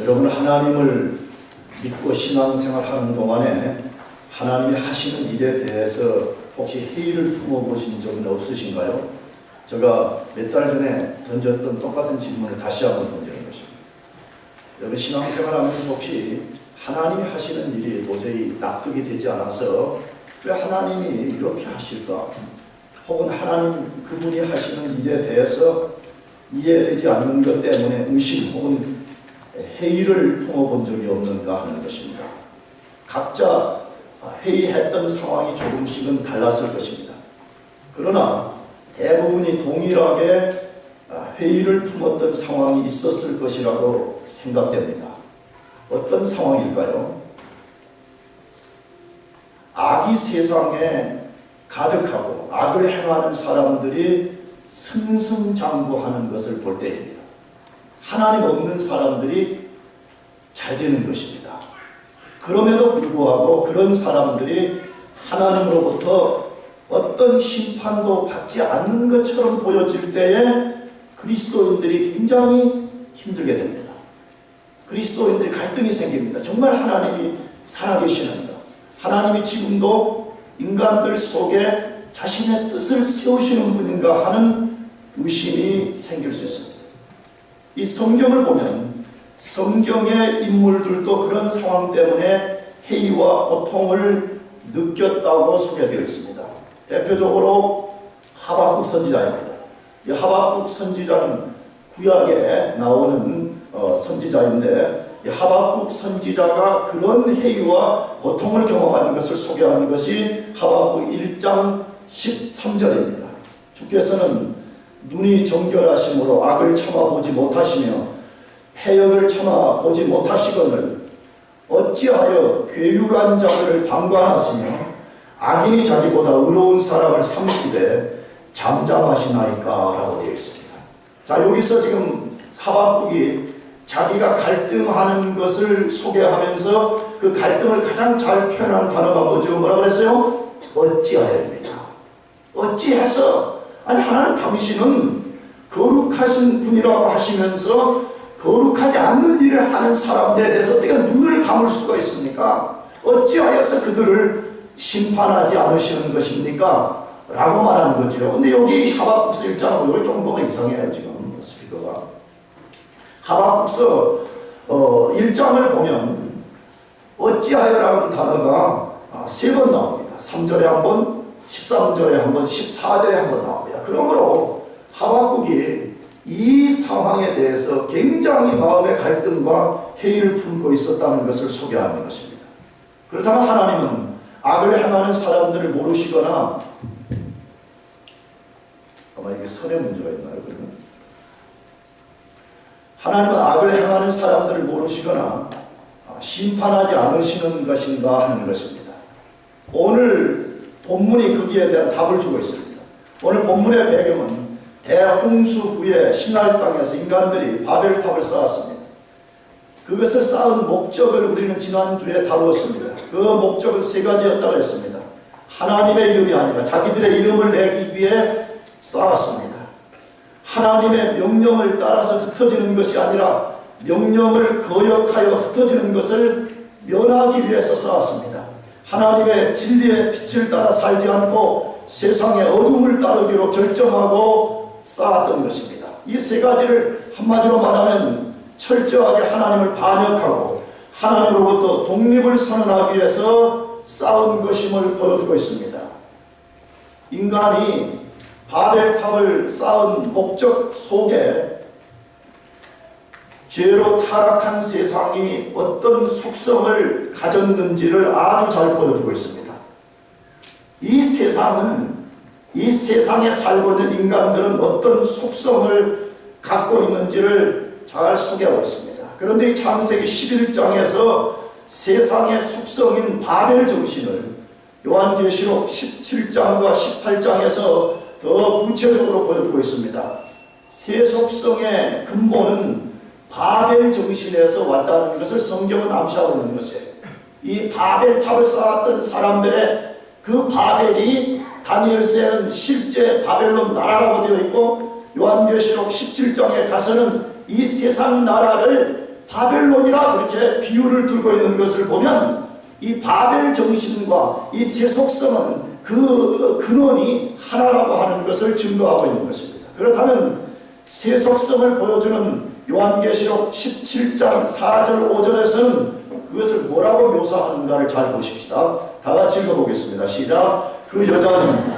여러분, 하나님을 믿고 신앙생활하는 동안에 하나님이 하시는 일에 대해서 혹시 회의를 품어보신 적은 없으신가요? 제가 몇 달 전에 던졌던 똑같은 질문을 다시 한번 던지는 것입니다. 여러분, 신앙생활하면서 혹시 하나님이 하시는 일이 도저히 납득이 되지 않아서 왜 하나님이 이렇게 하실까? 혹은 하나님 그분이 하시는 일에 대해서 이해되지 않는 것 때문에 의심 혹은 회의를 품어본 적이 없는가 하는 것입니다. 각자 회의했던 상황이 조금씩은 달랐을 것입니다. 그러나 대부분이 동일하게 회의를 품었던 상황이 있었을 것이라고 생각됩니다. 어떤 상황일까요? 악이 세상에 가득하고 악을 행하는 사람들이 승승장구하는 것을 볼 때입니다. 하나님 없는 사람들이 잘 되는 것입니다. 그럼에도 불구하고 그런 사람들이 하나님으로부터 어떤 심판도 받지 않는 것처럼 보여질 때에 그리스도인들이 굉장히 힘들게 됩니다. 그리스도인들이 갈등이 생깁니다. 정말 하나님이 살아계시는가? 하나님이 지금도 인간들 속에 자신의 뜻을 세우시는 분인가 하는 의심이 생길 수 있습니다. 이 성경을 보면 성경의 인물들도 그런 상황 때문에 회의와 고통을 느꼈다고 소개되어 있습니다. 대표적으로 하박국 선지자입니다. 이 하박국 선지자는 구약에 나오는 선지자인데, 이 하박국 선지자가 그런 회의와 고통을 경험하는 것을 소개하는 것이 하박국 1장 13절입니다. 주께서는 눈이 정결하심으로 악을 참아보지 못하시며 패역을 참아보지 못하시거늘 어찌하여 괴유한 자들을 방관하시며 악인이 자기보다 의로운 사람을 삼키되 잠잠하시나이까 라고 되어 있습니다. 자, 여기서 지금 하박국이 자기가 갈등하는 것을 소개하면서 그 갈등을 가장 잘 표현한 단어가 뭐죠? 뭐라고 그랬어요? 어찌하여입니다. 어찌해서? 아니, 하나님 당신은 거룩하신 분이라고 하시면서 거룩하지 않는 일을 하는 사람들에 대해서 어떻게 눈을 감을 수가 있습니까? 어찌하여서 그들을 심판하지 않으시는 것입니까? 라고 말하는 거죠. 근데 여기 하박국서 1장은 여기 조금 뭐가 이상해요, 지금 스피커가. 하박국서 1장을 보면 어찌하여라는 단어가 3번 나옵니다. 3절에 한 번, 13절에 한 번, 14절에 한 번 나옵니다. 그러므로 하박국이 이 상황에 대해서 굉장히 마음의 갈등과 회의를 품고 있었다는 것을 소개하는 것입니다. 그렇다면 하나님은 악을 행하는 사람들을 모르시거나, 아마 이게 선의 문제가 있나요? 그러면? 하나님은 악을 행하는 사람들을 모르시거나 심판하지 않으시는 것인가 하는 것입니다. 오늘 본문이 거기에 대한 답을 주고 있습니다. 오늘 본문의 배경은 대홍수 후에 신할 땅에서 인간들이 바벨탑을 쌓았습니다. 그것을 쌓은 목적을 우리는 지난주에 다루었습니다. 그 목적은 3가지였다고 했습니다. 하나님의 이름이 아니라 자기들의 이름을 내기 위해 쌓았습니다. 하나님의 명령을 따라서 흩어지는 것이 아니라 명령을 거역하여 흩어지는 것을 면하기 위해서 쌓았습니다. 하나님의 진리의 빛을 따라 살지 않고 세상의 어둠을 따르기로 결정하고 쌓았던 것입니다. 이 3가지를 한마디로 말하면 철저하게 하나님을 반역하고 하나님으로부터 독립을 선언하기 위해서 쌓은 것임을 보여주고 있습니다. 인간이 바벨탑을 쌓은 목적 속에 죄로 타락한 세상이 어떤 속성을 가졌는지를 아주 잘 보여주고 있습니다. 이 세상에 살고 있는 인간들은 어떤 속성을 갖고 있는지를 잘 소개하고 있습니다. 그런데 이 창세기 11장에서 세상의 속성인 바벨 정신을 요한계시록 17장과 18장에서 더 구체적으로 보여주고 있습니다. 새 속성의 근본은 바벨 정신에서 왔다는 것을 성경은 암시하고 있는 것이에요. 이 바벨탑을 쌓았던 사람들의 그 바벨이 다니엘서에는 실제 바벨론 나라라고 되어 있고 요한계시록 17장에 가서는 이 세상 나라를 바벨론이라 그렇게 비유를 들고 있는 것을 보면 이 바벨 정신과 이 세속성은 그 근원이 하나라고 하는 것을 증거하고 있는 것입니다. 그렇다면 세속성을 보여주는 요한계시록 17장 4절 5절에서는 그것을 뭐라고 묘사하는가를 잘 보십시다. 다 같이 읽어보겠습니다. 시작. 그 여자는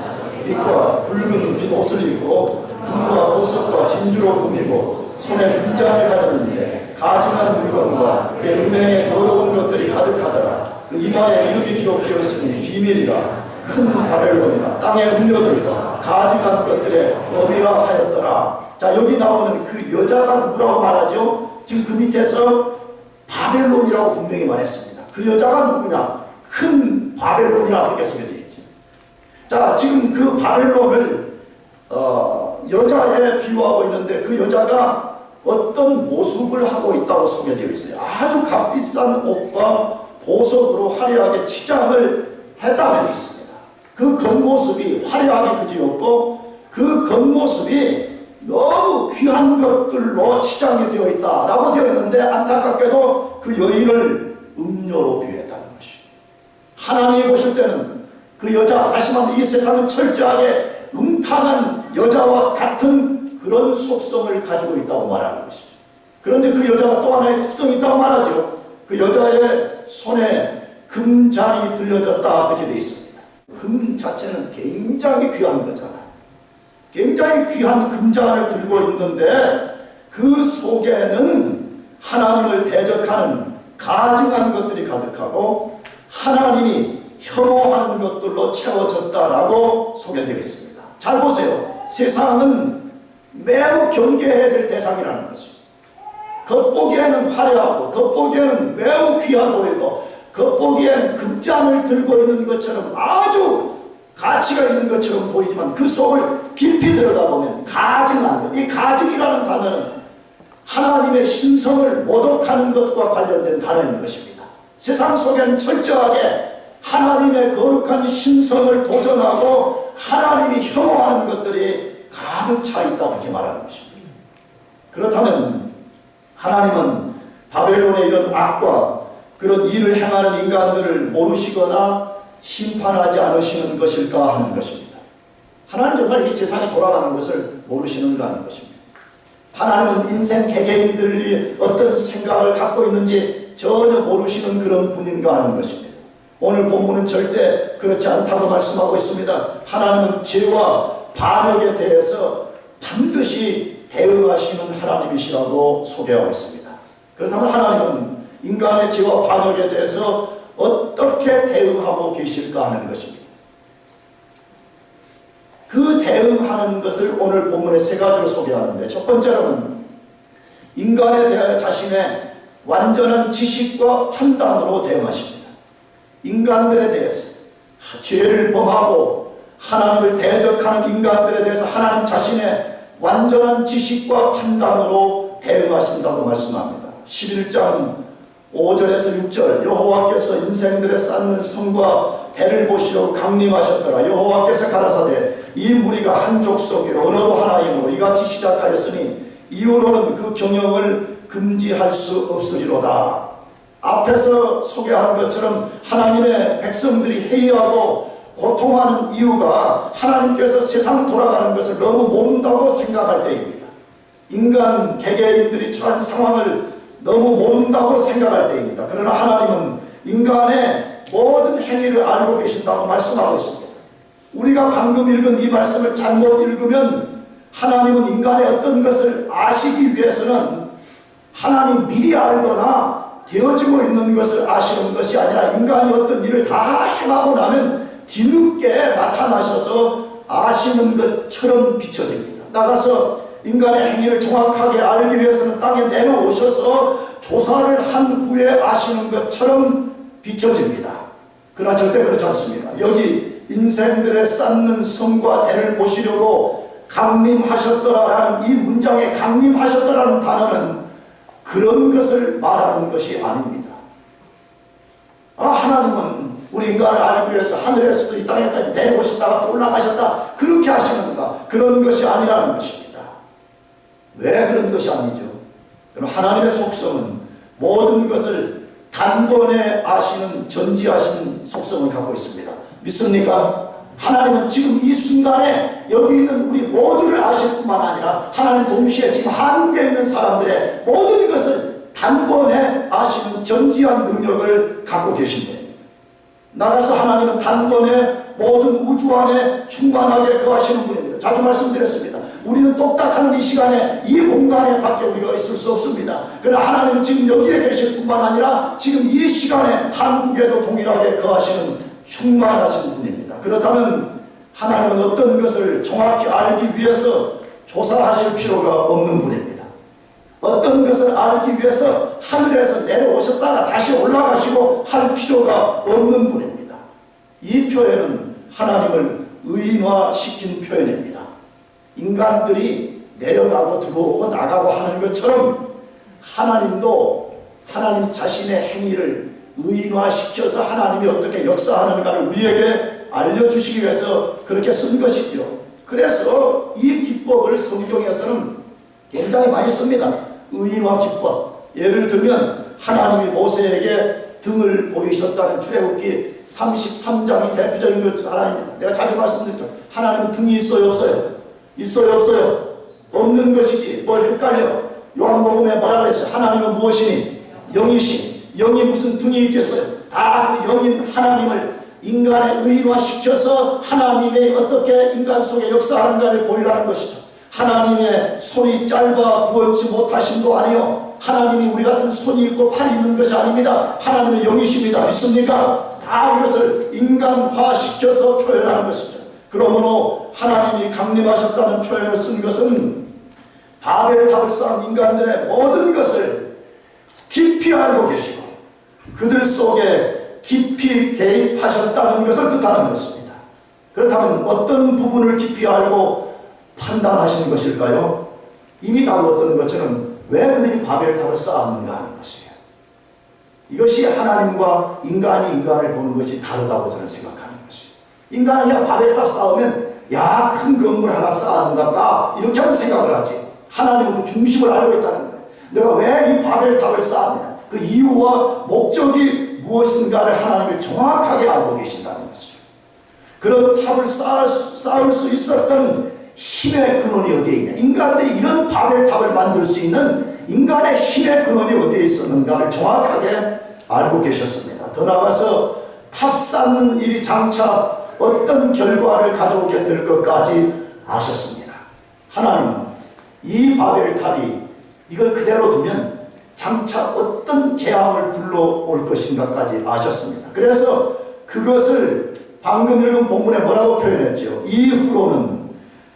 빛과 붉은 빛 옷을 입고 금과 보석과 진주로 꾸미고 손에 금장을 가졌는데 가증한 물건과 그 은행에 더러운 것들이 가득하더라. 그 이마에 이름이 기록되었으니 비밀이라 큰 바벨론이라 땅의 음료들과 가증한 것들의 어미라 하였더라. 자, 여기 나오는 그 여자가 누구라고 말하죠? 지금 그 밑에서 바벨론이라고 분명히 말했습니다. 그 여자가 누구냐? 큰 바벨론이라고 그렇게 쓰게 되어 있죠. 자, 지금 그 바벨론을 여자에 비유하고 있는데 그 여자가 어떤 모습을 하고 있다고 소개되어 있어요. 아주 값비싼 옷과 보석으로 화려하게 치장을 했다고 되어 있습니다. 그 겉모습이 화려하게 그지없고 그 겉모습이 너무 귀한 것들로 치장이 되어 있다라고 되어 있는데 안타깝게도 그 여인을 음료로 비유했다는 것이. 하나님이 보실 때는 그 여자, 다시 말하면 이 세상은 철저하게 음탕한 여자와 같은 그런 속성을 가지고 있다고 말하는 것이죠. 그런데 그 여자가 또 하나의 특성이 있다고 말하죠. 그 여자의 손에 금잔이 들려졌다 그렇게 되어 있습니다. 금 자체는 굉장히 귀한 거잖아요. 굉장히 귀한 금잔을 들고 있는데 그 속에는 하나님을 대적하는 가증한 것들이 가득하고 하나님이 혐오하는 것들로 채워졌다라고 소개되어 있습니다. 잘 보세요. 세상은 매우 경계해야 될 대상이라는 것입니다. 겉보기에는 화려하고 겉보기에는 매우 귀하 보이고 겉보기에는 금잔을 들고 있는 것처럼 아주 가치가 있는 것처럼 보이지만 그 속을 깊이 들어가 보면 가증한 것, 이 가증이라는 단어는 하나님의 신성을 모독하는 것과 관련된 단어인 것입니다. 세상 속에는 철저하게 하나님의 거룩한 신성을 도전하고 하나님이 혐오하는 것들이 가득 차 있다고 이렇게 말하는 것입니다. 그렇다면 하나님은 바벨론의 이런 악과 그런 일을 행하는 인간들을 모르시거나 심판하지 않으시는 것일까 하는 것입니다. 하나님 정말 이 세상이 돌아가는 것을 모르시는가 하는 것입니다. 하나님은 인생 개개인들이 어떤 생각을 갖고 있는지 전혀 모르시는 그런 분인가 하는 것입니다. 오늘 본문은 절대 그렇지 않다고 말씀하고 있습니다. 하나님은 죄와 반역에 대해서 반드시 대응하시는 하나님이시라고 소개하고 있습니다. 그렇다면 하나님은 인간의 죄와 반역에 대해서 어떻게 대응하고 계실까 하는 것입니다. 그 대응하는 것을 오늘 본문에 세 가지로 소개하는데, 첫 번째로는 인간에 대하여 자신의 완전한 지식과 판단으로 대응하십니다. 인간들에 대해서 죄를 범하고 하나님을 대적하는 인간들에 대해서 하나님 자신의 완전한 지식과 판단으로 대응하신다고 말씀합니다. 11장 5절에서 6절 여호와께서 인생들의 쌓는 성과 대를 보시려고 강림하셨더라. 여호와께서 가라사대 이 무리가 한 족속이요 언어도 하나이므로 이같이 시작하였으니 이후로는 그 경영을 금지할 수 없으리로다. 앞에서 소개한 것처럼 하나님의 백성들이 회의하고 고통하는 이유가 하나님께서 세상 돌아가는 것을 너무 모른다고 생각할 때입니다. 인간 개개인들이 처한 상황을 너무 모른다고 생각할 때입니다. 그러나 하나님은 인간의 모든 행위를 알고 계신다고 말씀하고 있습니다. 우리가 방금 읽은 이 말씀을 잘못 읽으면 하나님은 인간의 어떤 것을 아시기 위해서는 하나님 미리 알거나 되어지고 있는 것을 아시는 것이 아니라 인간이 어떤 일을 다 행하고 나면 뒤늦게 나타나셔서 아시는 것처럼 비춰집니다. 나가서 인간의 행위를 정확하게 알기 위해서는 땅에 내려오셔서 조사를 한 후에 아시는 것처럼 비춰집니다. 그러나 절대 그렇지 않습니다. 여기 인생들의 쌓는 성과 대를 보시려고 강림하셨더라라는 이 문장에 강림하셨더라는 단어는 그런 것을 말하는 것이 아닙니다. 하나님은 우리 인간을 알기 위해서 하늘에서도 이 땅에까지 내려오셨다가 또 올라가셨다 그렇게 하시는가? 그런 것이 아니라는 것입니다. 왜 그런 것이 아니죠? 그럼 하나님의 속성은 모든 것을 단번에 아시는 전지하신 속성을 갖고 있습니다. 믿습니까? 하나님은 지금 이 순간에 여기 있는 우리 모두를 아실 뿐만 아니라 하나님 동시에 지금 한국에 있는 사람들의 모든 것을 단번에 아시는 전지한 능력을 갖고 계신 분입니다. 나가서 하나님은 단번에 모든 우주 안에 충만하게 거하시는 분입니다. 자주 말씀드렸습니다. 우리는 똑딱하는 이 시간에 이 공간에 밖에 우리가 있을 수 없습니다. 그러나 하나님은 지금 여기에 계실 뿐만 아니라 지금 이 시간에 한국에도 동일하게 거하시는 충만하신 분입니다. 그렇다면 하나님은 어떤 것을 정확히 알기 위해서 조사하실 필요가 없는 분입니다. 어떤 것을 알기 위해서 하늘에서 내려오셨다가 다시 올라가시고 할 필요가 없는 분입니다. 이 표현은 하나님을 의인화시킨 표현입니다. 인간들이 내려가고 들어오고 나가고 하는 것처럼 하나님도 하나님 자신의 행위를 의인화시켜서 하나님이 어떻게 역사하는가를 우리에게 알려주시기 위해서 그렇게 쓴 것이죠. 그래서 이 기법을 성경에서는 굉장히 많이 씁니다. 의인화 기법. 예를 들면 하나님이 모세에게 등을 보이셨다는 출애굽기 33장이 대표적인 것 하나입니다. 내가 자주 말씀드렸죠. 하나님은 등이 있어요, 없어요? 있어요, 없어요? 없는 것이지. 뭘 헷갈려? 요한복음에 뭐라 그랬어요? 하나님은 무엇이니? 영이신. 영이 무슨 등이 있겠어요? 다 그 영인 하나님을 인간의 의인화시켜서 하나님의 어떻게 인간 속에 역사하는가를 보이라는 것이죠. 하나님의 손이 짧아 구원치 못하심도 아니요, 하나님이 우리 같은 손이 있고 팔이 있는 것이 아닙니다. 하나님의 영이십니다. 믿습니까? 다 이것을 인간화시켜서 표현하는 것이죠. 그러므로 하나님이 강림하셨다는 표현을 쓴 것은 바벨탑을 쌓은 인간들의 모든 것을 깊이 알고 계시고 그들 속에 깊이 개입하셨다는 것을 뜻하는 것입니다. 그렇다면 어떤 부분을 깊이 알고 판단하시는 것일까요? 이미 다루었던 것처럼 왜 그들이 바벨탑을 쌓았는가 하는 것이에요. 이것이 하나님과 인간이 인간을 보는 것이 다르다고 저는 생각하는 것이에요. 인간은 그냥 바벨탑 쌓으면 야, 큰 건물 하나 쌓는 것 같다 이렇게 하는 생각을 하지. 하나님은 그 중심을 알고 있다는 거예요. 내가 왜 이 바벨탑을 쌓았느냐, 그 이유와 목적이 무엇인가를 하나님이 정확하게 알고 계신다는 것이죠. 그런 탑을 쌓을 수 있었던 힘의 근원이 어디에 있냐, 인간들이 이런 바벨탑을 만들 수 있는 인간의 힘의 근원이 어디에 있었는가를 정확하게 알고 계셨습니다. 더 나아가서 탑 쌓는 일이 장차 어떤 결과를 가져오게 될 것까지 아셨습니다. 하나님은 이 바벨탑이 이걸 그대로 두면 장차 어떤 재앙을 불러올 것인가까지 아셨습니다. 그래서 그것을 방금 읽은 본문에 뭐라고 표현했죠? 이후로는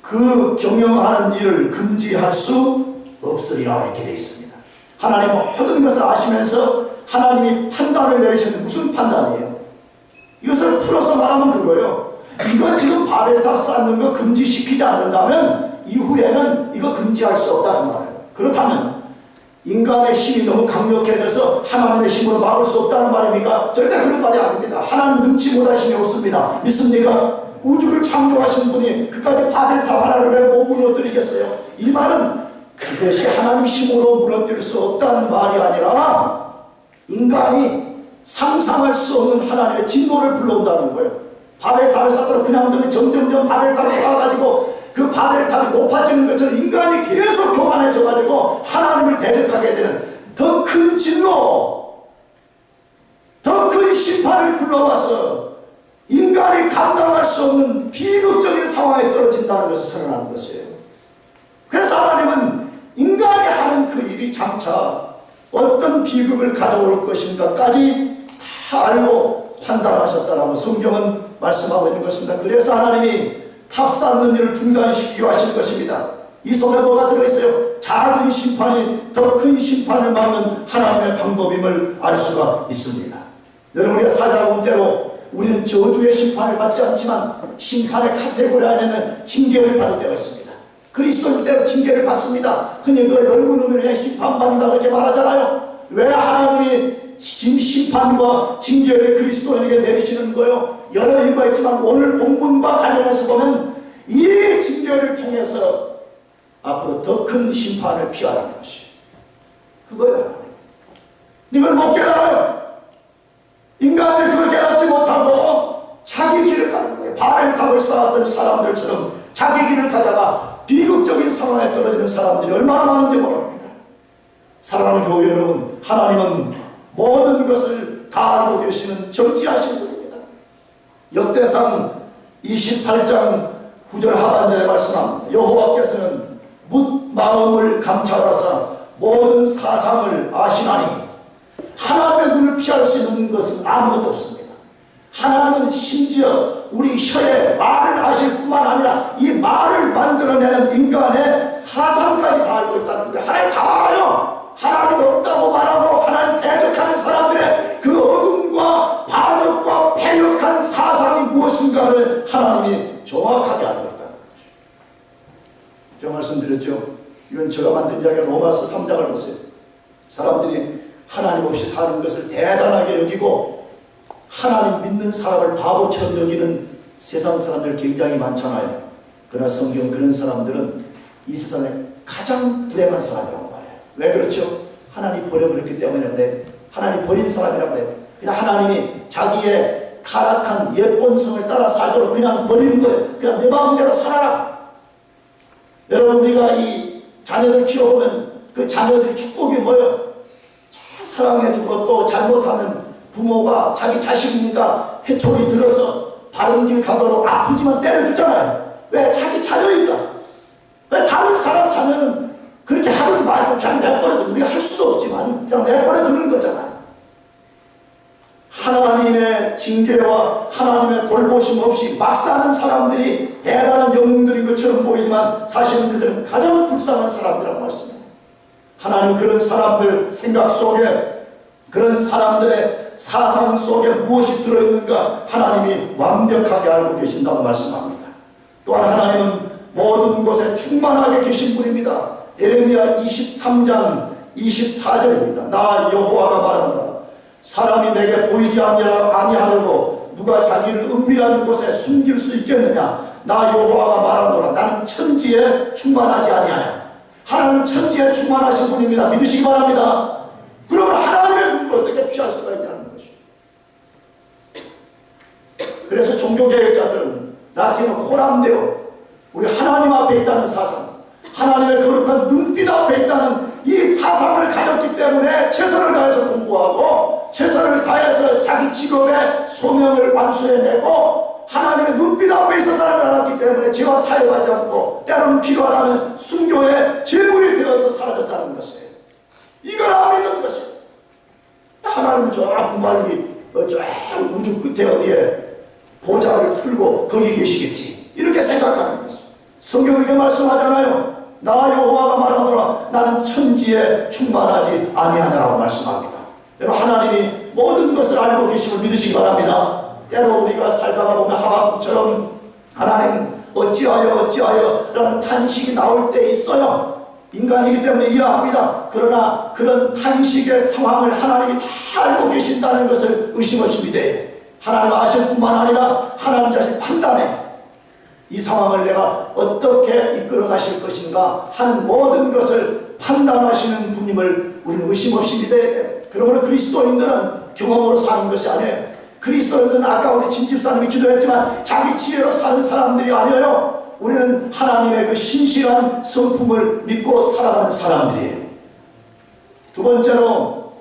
그 경영하는 일을 금지할 수 없으리라 이렇게 되어 있습니다. 하나님 모든 것을 아시면서 하나님이 판단을 내리셨는데 무슨 판단이에요? 이것을 풀어서 말하면 그거예요. 이거 지금 바벨탑 쌓는 거 금지시키지 않는다면 이후에는 이거 금지할 수 없다는 말이에요. 그렇다면 인간의 힘이 너무 강력해져서 하나님의 힘으로 막을 수 없다는 말입니까? 절대 그런 말이 아닙니다. 하나님 능치 못하심이 없습니다. 믿습니까? 우주를 창조하신 분이 그까지 바벨탑 하나를 왜 못 무너뜨리겠어요? 이 말은 그것이 하나님 힘으로 무너뜨릴 수 없다는 말이 아니라 인간이 상상할 수 없는 하나님의 진노를 불러온다는 거예요. 바벨탑을 쌓도록 그냥 두면 점점점 바벨탑을 쌓아가지고 그 바벨탑이 높아지는 것처럼 인간이 계속 교만해져가지고 하나님을 대적하게 되는 더 큰 진노, 더 큰 심판을 불러와서 인간이 감당할 수 없는 비극적인 상황에 떨어진다는 것을 선언하는 것이에요. 그래서 하나님은 인간이 하는 그 일이 장차 어떤 비극을 가져올 것인가까지 다 알고 판단하셨다라고 성경은 말씀하고 있는 것입니다. 그래서 하나님이 탑 쌓는 일을 중단시키기로 하시는 것입니다. 이 속에 뭐가 들어있어요? 작은 심판이 더 큰 심판을 막는 하나님의 방법임을 알 수가 있습니다. 여러분, 우리가 살아온 대로 우리는 저주의 심판을 받지 않지만 심판의 카테고리 안에는 징계를 받을 때가 있습니다. 그리스도인 때로 징계를 받습니다. 흔히 그걸 넓은 의미로 심판받는다 그렇게 말하잖아요. 왜 하나님이 심판과 징계를 그리스도인에게 내리시는 거예요? 여러 이유가 있지만 오늘 본문과 관련해서 보면 이 징계를 통해서 앞으로 더 큰 심판을 피하라는 것이 그거예요. 이걸 못 깨달아요. 인간들이 그걸 깨닫지 못하고 자기 길을 가는 거예요. 바벨탑을 쌓았던 사람들처럼 자기 길을 가다가 비극적인 상황에 떨어지는 사람들이 얼마나 많은지 모릅니다. 사랑하는 교회 여러분, 하나님은 모든 것을 다 알고 계시는 정지하신 분입니다. 역대상 28장 9절 하반절에 말씀합니다. 여호와께서는 묻 마음을 감찰하사 모든 사상을 아시나니 하나님의 눈을 피할 수 있는 것은 아무것도 없습니다. 하나님은 심지어 우리 혀의 말을 아실 뿐만 아니라 이 말을 만들어내는 인간의 사상까지 다 알고 있다는 거예요. 하나님 다 알아요. 하나님 없다고 말하고 하나님 대적하는 사람들의 그 어둠과 반역과 패역한 사상이 무엇인가를 하나님이 정확하게 알고 있다는 거죠. 제가 말씀드렸죠. 이건 제가 만든 이야기가 로마서 3장을 보세요. 사람들이 하나님 없이 사는 것을 대단하게 여기고 하나님 믿는 사람을 바보처럼 여기는 세상 사람들 굉장히 많잖아요. 그러나 성경은 그런 사람들은 이 세상에 가장 불행한 사람이라고 말해요. 왜 그렇죠? 하나님 버려버렸기 때문에 그래요. 하나님 버린 사람이라고 그래요. 그냥 하나님이 자기의 타락한 예본성을 따라 살도록 그냥 버리는 거예요. 그냥 내 마음대로 살아라. 여러분, 우리가 이 자녀들 키워보면 그 자녀들이 축복이 뭐예요? 잘 사랑해주고 또 잘못하면 부모가 자기 자식이니까 회초리 들어서 바른 길 가도록 아프지만 때려주잖아요. 왜? 자기 자녀니까. 왜? 다른 사람 자녀는 그렇게 하는 말도 그냥 내버려두고 우리가 할 수도 없지만 그냥 내버려두는 거잖아요. 하나님의 징계와 하나님의 돌보심 없이 막 사는 사람들이 대단한 영웅들인 것처럼 보이지만 사실은 그들은 가장 불쌍한 사람들이라고 말씀합니다. 하나님 그런 사람들 생각 속에, 그런 사람들의 사상 속에 무엇이 들어있는가 하나님이 완벽하게 알고 계신다고 말씀합니다. 또한 하나님은 모든 곳에 충만하게 계신 분입니다. 예레미야 23장 24절입니다. 나 여호와가 말하노라. 사람이 내게 보이지 아니하려고 누가 자기를 은밀한 곳에 숨길 수 있겠느냐. 나 여호와가 말하노라. 나는 천지에 충만하지 아니하냐. 하나님은 천지에 충만하신 분입니다. 믿으시기 바랍니다. 그러면 하나님의 눈을 어떻게 피할 수가 있냐는 것이죠. 그래서 종교개혁자들은 라틴어 호람데오, 우리 하나님 앞에 있다는 사상, 하나님의 거룩한 눈빛 앞에 있다는 이 사상을 가졌기 때문에 최선을 다해서 공부하고 최선을 다해서 자기 직업의 소명을 완수해내고 하나님의 눈빛 앞에 있었다는 걸 알았기 때문에 죄와 타협하지 않고 때로는 필요하다면 순교의 제물이 되어서 사라졌다는 것이에요. 이걸 안 믿는 것이에요. 하나님은 저 부말리 저 우주 끝에 어디에 보좌를 틀고 거기 계시겠지 이렇게 생각하는 것이에요. 성경은 이렇게 말씀하잖아요. 나 여호와가 말하노라. 나는 천지에 충만하지 아니하냐라고 말씀합니다. 여러분, 하나님이 모든 것을 알고 계심을 믿으시기 바랍니다. 때로 우리가 살다가 보면 하박국처럼 하나님 어찌하여 라는 탄식이 나올 때 있어요. 인간이기 때문에 이해합니다. 그러나 그런 탄식의 상황을 하나님이 다 알고 계신다는 것을 의심 없이 믿어요. 하나님 아실 뿐만 아니라 하나님 자신 판단해. 이 상황을 내가 어떻게 이끌어 가실 것인가 하는 모든 것을 판단하시는 분임을 우리는 의심 없이 믿어야 돼요. 그러므로 그리스도인들은 경험으로 사는 것이 아니에요. 그리스도인들은 아까 우리 진 집사님이 기도했지만 자기 지혜로 사는 사람들이 아니에요. 우리는 하나님의 그 신실한 성품을 믿고 살아가는 사람들이에요. 두 번째로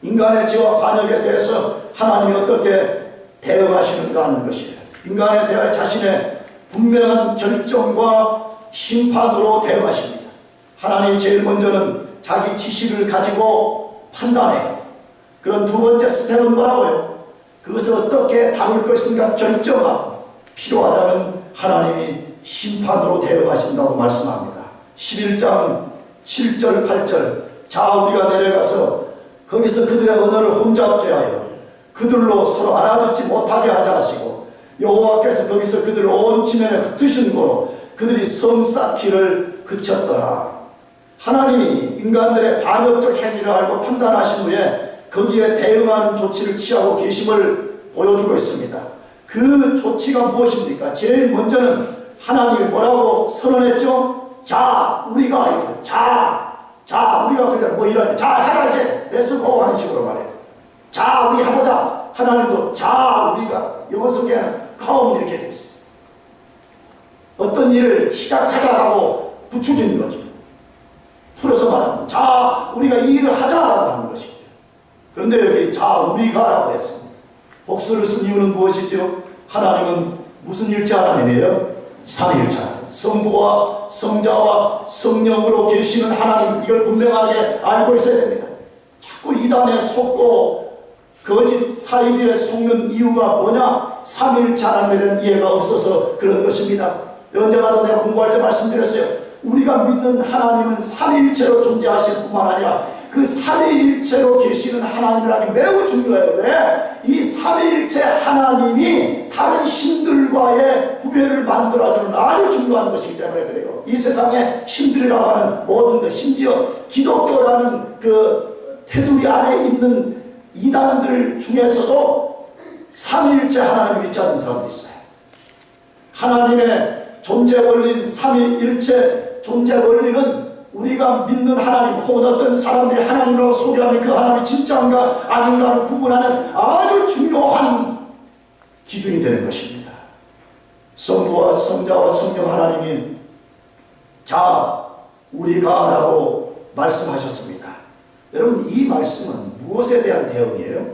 인간의 죄와 반역에 대해서 하나님이 어떻게 대응하시는가 하는 것이에요. 인간에 대하여 자신의 분명한 결정과 심판으로 대응하십니다. 하나님이 제일 먼저는 자기 지식을 가지고 판단해요. 그런 두 번째 스텝은 뭐라고요? 그것을 어떻게 다룰 것인가 결정하고 필요하다면 하나님이 심판으로 대응하신다고 말씀합니다. 11장 7절 8절 자 우리가 내려가서 거기서 그들의 언어를 혼잡게 하여 그들로 서로 알아듣지 못하게 하자 하시고 여호와께서 거기서 그들을 온 지면에 흩으신 거로 그들이 성 쌓기를 그쳤더라. 하나님이 인간들의 반역적 행위를 알고 판단하신 후에 거기에 대응하는 조치를 취하고 계심을 보여주고 있습니다. 그 조치가 무엇입니까? 제일 먼저는 하나님이 뭐라고 선언했죠? 자, 우리가 자 자, 우리가 그냥 뭐 이럴 때, 자, 하자 이제 렛츠고 하는 식으로 말해요. 자, 우리 해보자. 하나님도 자, 우리가 영어 성경에는 come 이렇게 돼 있어요. 어떤 일을 시작하자라고 부추기는 거죠. 풀어서 말하면 자, 우리가 이 일을 하자라고 하는 것이죠. 그런데 여기 자, 우리가라고 했습니다. 복수를 쓴 이유는 무엇이죠? 하나님은 무슨 일체 하나님이에요? 삼위일체 하나님. 성부와 성자와 성령으로 계시는 하나님, 이걸 분명하게 알고 있어야 됩니다. 자꾸 이단에 속고 거짓 사이비에 속는 이유가 뭐냐? 삼위일체 하나님에 대한 이해가 없어서 그런 것입니다. 언제가도 내가 공부할 때 말씀드렸어요. 우리가 믿는 하나님은 삼위일체로 존재하실 뿐만 아니라 그 삼위일체로 계시는 하나님이라는 게 매우 중요해요. 왜? 이 삼위일체 하나님이 다른 신들과의 구별을 만들어주는 아주 중요한 것이기 때문에 그래요. 이 세상에 신들이라고 하는 모든 것, 심지어 기독교라는 그 테두리 안에 있는 이단들 중에서도 삼위일체 하나님을 믿지 않는 사람도 있어요. 하나님의 존재 원리인 삼위일체 존재 원리는 우리가 믿는 하나님 혹은 어떤 사람들이 하나님이라고 소개하는 그 하나님이 진짜인가 아닌가를 구분하는 아주 중요한 기준이 되는 것입니다. 성부와 성자와 성령 하나님이 자, 우리가 라고 말씀하셨습니다. 여러분, 이 말씀은 무엇에 대한 대응이에요?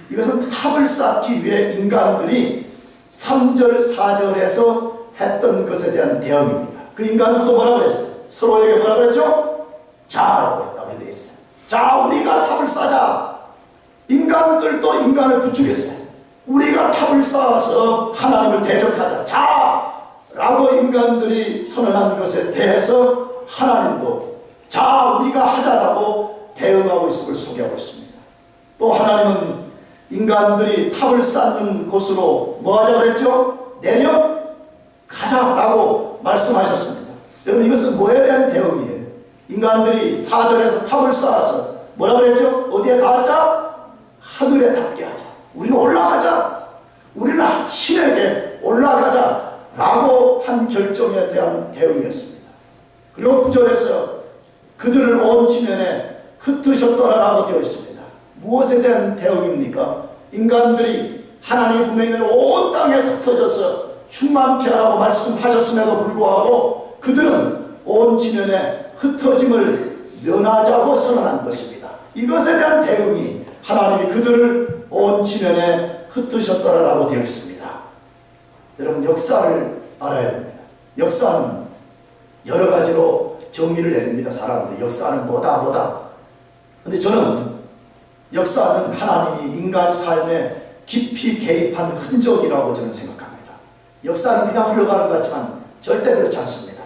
이것은 탑을 쌓기 위해 인간들이 3절 4절에서 했던 것에 대한 대응입니다. 그 인간들도 뭐라고 그랬어요? 서로에게 뭐라고 그랬죠? 자라고 했다고 되어 있어요. 자, 우리가 탑을 쌓자. 인간들도 인간을 부추겼어요. 우리가 탑을 쌓아서 하나님을 대적하자. 자! 라고 인간들이 선언한 것에 대해서 하나님도 자, 우리가 하자라고 대응하고 있음을 소개하고 있습니다. 또 하나님은 인간들이 탑을 쌓는 곳으로 뭐 하자 그랬죠? 내려가자라고 말씀하셨습니다. 여러분, 이것은 뭐에 대한 대응이에요? 인간들이 4절에서 탑을 쌓아서 뭐라 그랬죠? 어디에 닿자? 하늘에 닿게 하자. 우리는 올라가자. 우리는 신에게 올라가자 라고 한 결정에 대한 대응이었습니다. 그리고 9절에서 그들을 온 지면에 흩으셨더라라고 되어 있습니다. 무엇에 대한 대응입니까? 인간들이 하나님의 분명히 온 땅에 흩어져서 충만케 하라고 말씀하셨음에도 불구하고 그들은 온 지면에 흩어짐을 면하자고 선언한 것입니다. 이것에 대한 대응이 하나님이 그들을 온 지면에 흩으셨더라라고 되어 있습니다. 여러분, 역사를 알아야 됩니다. 역사는 여러 가지로 정의를 내립니다. 사람들이 역사는 뭐다. 근데 저는 역사는 하나님이 인간 삶에 깊이 개입한 흔적이라고 저는 생각합니다. 역사는 그냥 흘러가는 것 같지만 절대 그렇지 않습니다.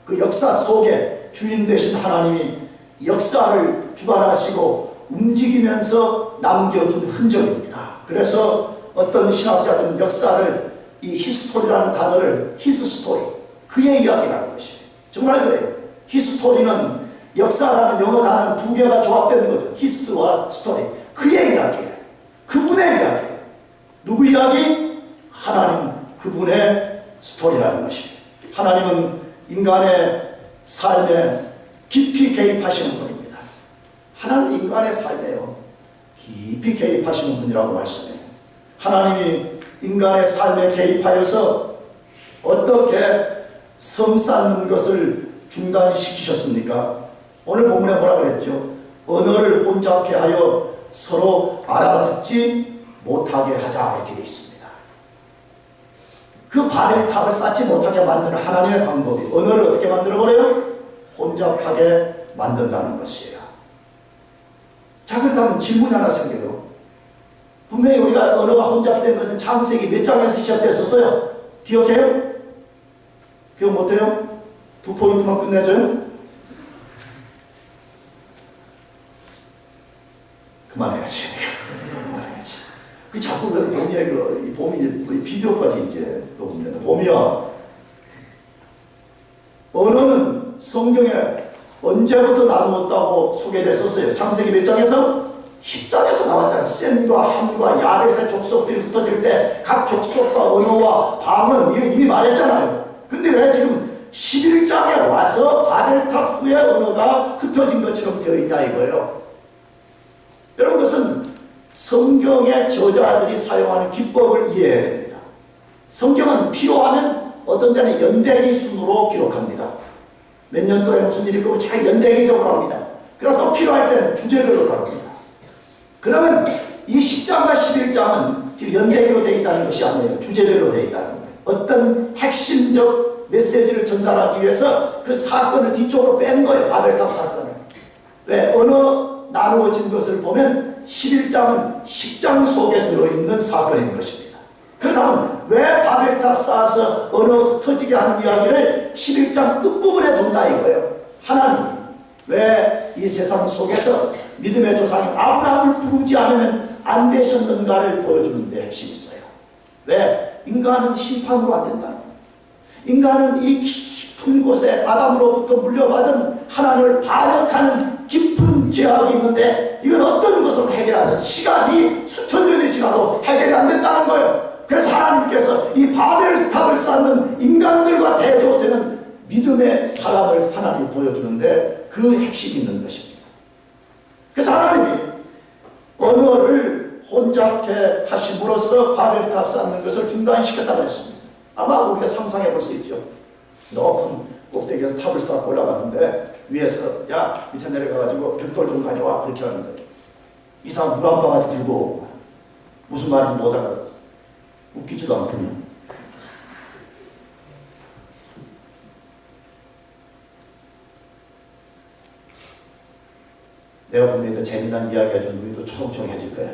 그 역사 속에 주인 되신 하나님이 역사를 주관하시고 움직이면서 남겨둔 흔적입니다. 그래서 어떤 신학자들은 역사를 이 히스토리라는 단어를 히스스토리, 그의 이야기라는 것이에요. 정말 그래요. 히스토리는 역사라는 영어 단어 두 개가 조합되는 거죠. 히스와 스토리. 그의 이야기예요. 그분의 이야기예요. 누구 이야기? 하나님 그분의 스토리라는 것입니다. 하나님은 인간의 삶에 깊이 개입하시는 분입니다. 하나님 인간의 삶에요. 깊이 개입하시는 분이라고 말씀해요. 하나님이 인간의 삶에 개입하여서 어떻게 성 쌓는 것을 중단시키셨습니까? 오늘 본문에 뭐라 그랬죠? 언어를 혼잡케 하여 서로 알아듣지 못하게 하자 이렇게 되어 있습니다. 그 바벨탑을 쌓지 못하게 만드는 하나님의 방법이 언어를 어떻게 만들어버려요? 혼잡하게 만든다는 것이에요. 자, 그렇다면 질문이 하나 생겨요. 분명히 우리가 언어가 혼잡된 것은 창세기 몇 장에서 시작됐었어요? 기억해요? 기억 못해요? 2포인트만 끝내줘요? 그만해야지. 그 자꾸 봄이에 봄이 비디오까지 이제 녹음된다. 봄이야. 언어는 성경에 언제부터 나누었다고 소개됐었어요? 창세기 몇 장에서? 10장에서 나왔잖아요. 셈과 함과 야벳의 족속들이 흩어질 때 각 족속과 언어와 방언 이거 이미 말했잖아요. 근데 왜 지금 11장에 와서 바벨탑 후에 언어가 흩어진 것처럼 되어 있냐 이거예요. 여러분, 그것은 성경의 저자들이 사용하는 기법을 이해해야 됩니다. 성경은 필요하면 어떤 때는 연대기 순으로 기록합니다. 몇 년도에 무슨 일이 있고 잘 연대기적으로 합니다. 그러나 또 필요할 때는 주제별로 다룹니다. 그러면 이 10장과 11장은 지금 연대기로 되어 있다는 것이 아니에요. 주제별로 되어 있다는 거예요. 어떤 핵심적 메시지를 전달하기 위해서 그 사건을 뒤쪽으로 뺀 거예요. 바벨탑 사건을. 왜? 언어 나누어진 것을 보면 11장은 10장 속에 들어있는 사건인 것입니다. 그렇다면 왜 바벨탑 쌓아서 언어 흩어지게 하는 이야기를 11장 끝부분에 둔다 이거예요. 하나님 왜 이 세상 속에서 믿음의 조상인 아브라함을 부르지 않으면 안 되셨는가를 보여주는 데 핵심이 있어요. 왜? 인간은 심판으로 안 된다. 인간은 이 깊은 곳에 아담으로부터 물려받은 하나님을 반역하는 깊은 죄악이 있는데 이건 어떤 것으로 해결하든 시간이 수천 년이 지나도 해결이 안 된다는 거예요. 그래서 하나님께서 이 바벨탑을 쌓는 인간들과 대조되는 믿음의 사람을 하나님이 보여주는데 그 핵심이 있는 것입니다. 그래서 하나님이 언어를 혼잡케 하심으로써 바벨탑 쌓는 것을 중단시켰다고 했습니다. 아마 우리가 상상해 볼 수 있죠. 높은 꼭대기에서 탑을 쌓고 올라가는데 위에서 야 밑에 내려가가지고 벽돌 좀 가져와 그렇게 하는데 이 사람 물 한 바가지 들고 무슨 말인지 못 알아들었어. 웃기지도 않군요. 내가 분명히 더 재미난 이야기 해주면 우리도 초롱초롱해질 거야.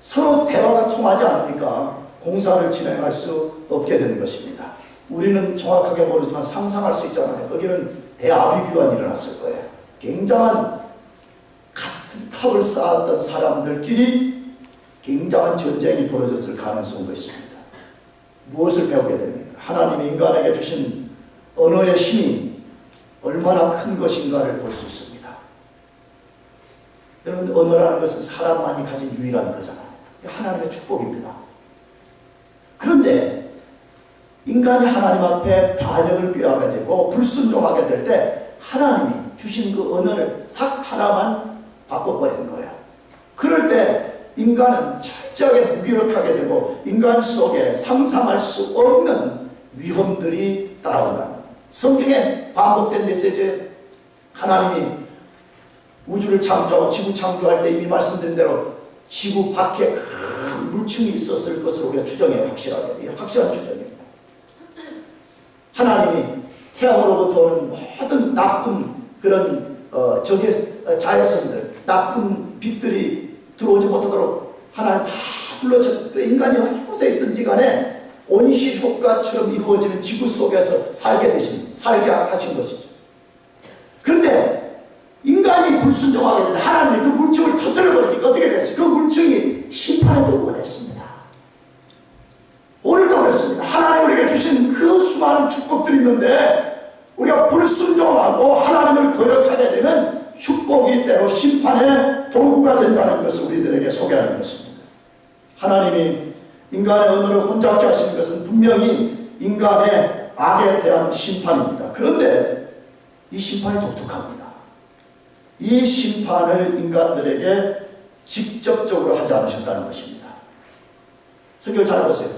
서로 대화가 통하지 않으니까 공사를 진행할 수 없게 되는 것입니다. 우리는 정확하게 모르지만 상상할 수 있잖아요. 거기는 대아비규환이 일어났을 거예요. 굉장한 같은 탑을 쌓았던 사람들끼리 굉장한 전쟁이 벌어졌을 가능성도 있습니다. 무엇을 배우게 됩니까? 하나님이 인간에게 주신 언어의 힘이 얼마나 큰 것인가를 볼 수 있습니다. 여러분, 언어라는 것은 사람만이 가진 유일한 거잖아요. 하나님의 축복입니다. 그런데 인간이 하나님 앞에 반역을 꾀하게 되고 불순종하게 될 때 하나님이 주신 그 언어를 싹 하나만 바꿔버리는 거예요. 그럴 때 인간은 철저하게 무기력하게 되고 인간 속에 상상할 수 없는 위험들이 따라온다. 성경에 반복된 메시지, 하나님이 우주를 창조하고 지구 창조할 때 이미 말씀드린 대로 지구 밖에 큰 물층이 있었을 것으로 우리가 추정해요. 확실하게. 이게 확실한 추정입니다. 하나님이 태양으로부터 오는 모든 나쁜 그런 자외선들, 나쁜 빛들이 들어오지 못하도록 하나님 다 둘러쳐 인간이 어느 곳에 있든지 간에 온실 효과처럼 이루어지는 지구 속에서 살게 하신 것이죠. 그런데 인간이 불순종하게 되는데 하나님이 그 물층을 터뜨려버리니까 어떻게 됐어요? 그 물층이 심판의 도구가 됐습니다. 오늘도 그렇습니다. 하나님 우리에게 주신 그 수많은 축복들이 있는데 우리가 불순종하고 하나님을 거역하게 되면 축복이 때로 심판의 도구가 된다는 것을 우리들에게 소개하는 것입니다. 하나님이 인간의 언어를 혼잡게 하시는 것은 분명히 인간의 악에 대한 심판입니다. 그런데 이 심판이 독특합니다. 이 심판을 인간들에게 직접적으로 하지 않으셨다는 것입니다. 성경을 잘 보세요.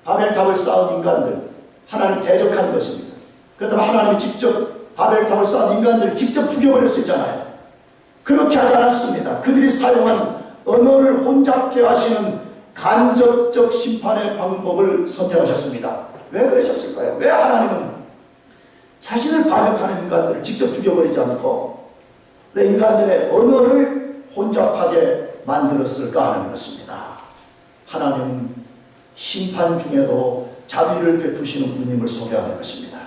바벨탑을 쌓은 인간들, 하나님이 대적한 것입니다. 그렇다면 하나님이 직접 바벨탑을 쌓은 인간들을 직접 죽여버릴 수 있잖아요. 그렇게 하지 않았습니다. 그들이 사용한 언어를 혼잡게 하시는 간접적 심판의 방법을 선택하셨습니다. 왜 그러셨을까요? 왜 하나님은 자신을 반역하는 인간들을 직접 죽여버리지 않고 왜 인간들의 언어를 혼잡하게 만들었을까 하는 것입니다. 하나님은 심판 중에도 자비를 베푸시는 분임을 소개하는 것입니다.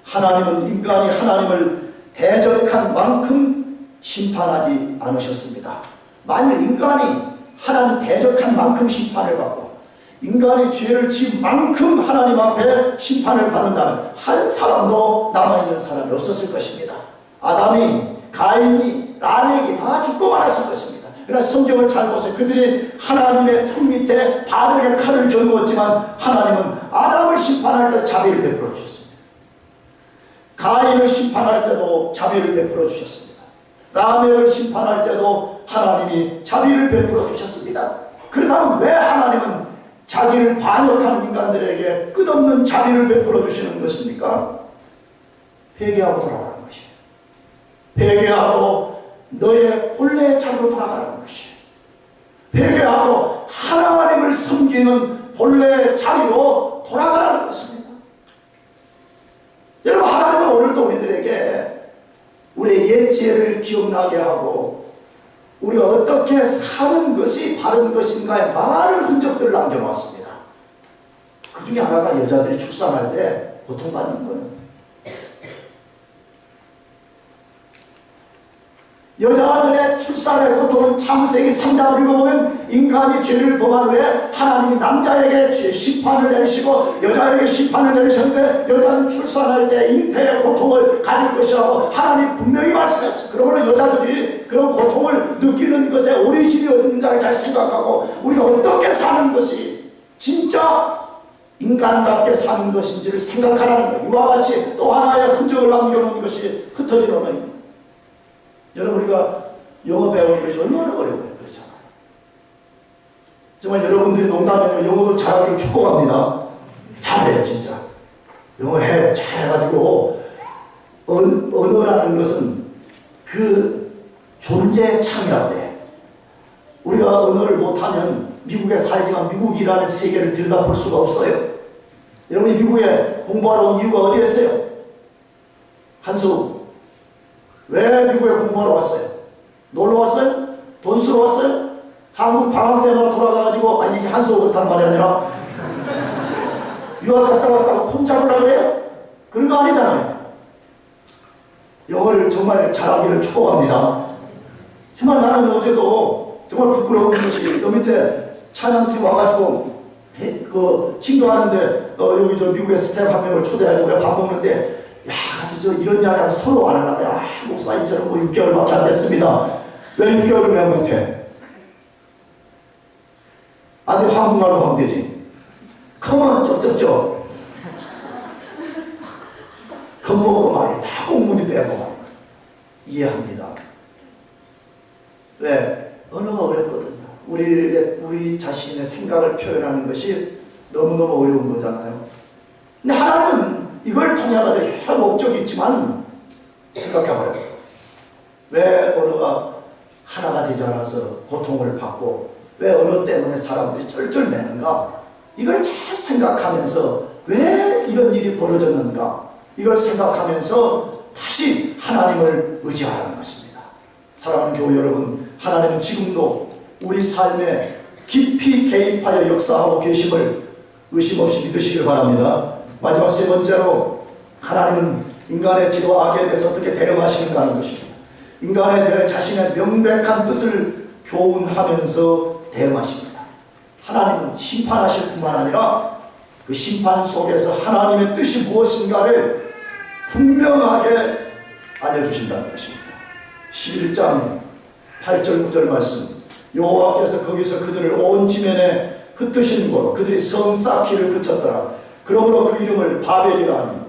하나님은 인간이 하나님을 대적한 만큼 심판하지 않으셨습니다. 만일 인간이 하나님 대적한 만큼 심판을 받고 인간이 죄를 지은 만큼 하나님 앞에 심판을 받는다면 한 사람도 남아있는 사람이 없었을 것입니다. 아담이, 가인이, 라멕이 다 죽고 말았을 것입니다. 그러나 성경을 잘 보세요. 그들이 하나님의 턱 밑에 반역의 칼을 겨누었지만 하나님은 아담을 심판할 때 자비를 베풀어 주셨습니다. 가인을 심판할 때도 자비를 베풀어 주셨습니다. 라멕을 심판할 때도 하나님이 자비를 베풀어 주셨습니다. 그렇다면 왜 하나님은 자기를 반역하는 인간들에게 끝없는 자비를 베풀어 주시는 것입니까? 회개하고 돌아가는 것이에요. 회개하고 너의 본래의 자리로 돌아가라는 것이에요. 회개하고 하나님을 섬기는 본래의 자리로 돌아가라는 것입니다. 여러분, 하나님은 오늘도 우리들에게 우리의 옛 죄를 기억나게 하고 우리가 어떻게 사는 것이 바른 것인가에 많은 흔적들을 남겨놓았습니다. 그 중에 하나가 여자들이 출산할 때 고통받는 거예요. 여자들의 출산의 고통은 창세기 3장을 읽어보면 인간이 죄를 범한 후에 하나님이 남자에게 심판을 내리시고 여자에게 심판을 내리셨는데 여자는 출산할 때 잉태의 고통을 가질 것이라고 하나님 분명히 말씀했어요. 그러므로 여자들이 그런 고통을 느끼는 것에 오리진이 어딘가를 잘 생각하고 우리가 어떻게 사는 것이 진짜 인간답게 사는 것인지를 생각하라는 거예요. 이와 같이 또 하나의 흔적을 남겨놓은 것이 흩어진 언어입니다. 여러분, 우리가 영어 배우는 것이 얼마나 어려워요. 그렇잖아요. 정말 여러분들이 농담이면 영어도 잘하기를 축복합니다. 잘해요, 진짜. 영어 잘해가지고 언어라는 것은 그 존재의 창이라고 해. 우리가 언어를 못하면 미국에 살지만 미국이라는 세계를 들여다볼 수가 없어요. 여러분이 미국에 공부하러 온 이유가 어디에 있어요? 한수. 왜 미국에 공부하러 왔어요? 놀러 왔어요? 돈 쓰러 왔어요? 한국 방학 때마다 돌아가가지고, 아니 이게 한수 그렇단 말이 아니라 유학 갔다 왔다가 폼 잡으려고 그래요? 그런 거 아니잖아요. 영어를 정말 잘하기를 축복합니다. 정말 나는 어제도 정말 부끄러운 것이 여 밑에 찬양팀 와가지고 친구하는데 여기 저 미국의 스텝 한 명을 초대해가지고 우리가 밥 먹는데 야, 가서 저 이런 이야기하면 서로 안 하려고 그래. 아, 목사님 저는 뭐 6개월밖에 안 됐습니다. 왜 6개월을 왜 못해? 아니, 한국말로 하면 되지. 컴온, 쩍쩍쩍. 겁먹고 말이야. 다 공문이 빼고. 이해합니다. 왜? 언어가 어렵거든요. 우리 자신의 생각을 표현하는 것이 너무너무 어려운 거잖아요. 근데 하나님은 이걸 통해가지고 여러 목적이 있지만 생각해봐요. 왜 언어가 하나가 되지 않아서 고통을 받고 왜 언어 때문에 사람들이 쩔쩔매는가? 이걸 잘 생각하면서 왜 이런 일이 벌어졌는가? 이걸 생각하면서 다시 하나님을 의지하라는 것입니다. 사랑하는 교회 여러분, 하나님은 지금도 우리 삶에 깊이 개입하여 역사하고 계심을 의심 없이 믿으시길 바랍니다. 마지막 세 번째로 하나님은 인간의 죄와 악에 대해서 어떻게 대응하시는가 하는 것입니다. 인간에 대해 자신의 명백한 뜻을 교훈하면서 대응하십니다. 하나님은 심판하실 뿐만 아니라 그 심판 속에서 하나님의 뜻이 무엇인가를 분명하게 알려주신다는 것입니다. 11장 8절 9절 말씀, 여호와께서 거기서 그들을 온 지면에 흩으신 곳 그들이 성 쌓기를 그쳤더라. 그러므로 그 이름을 바벨이라 하니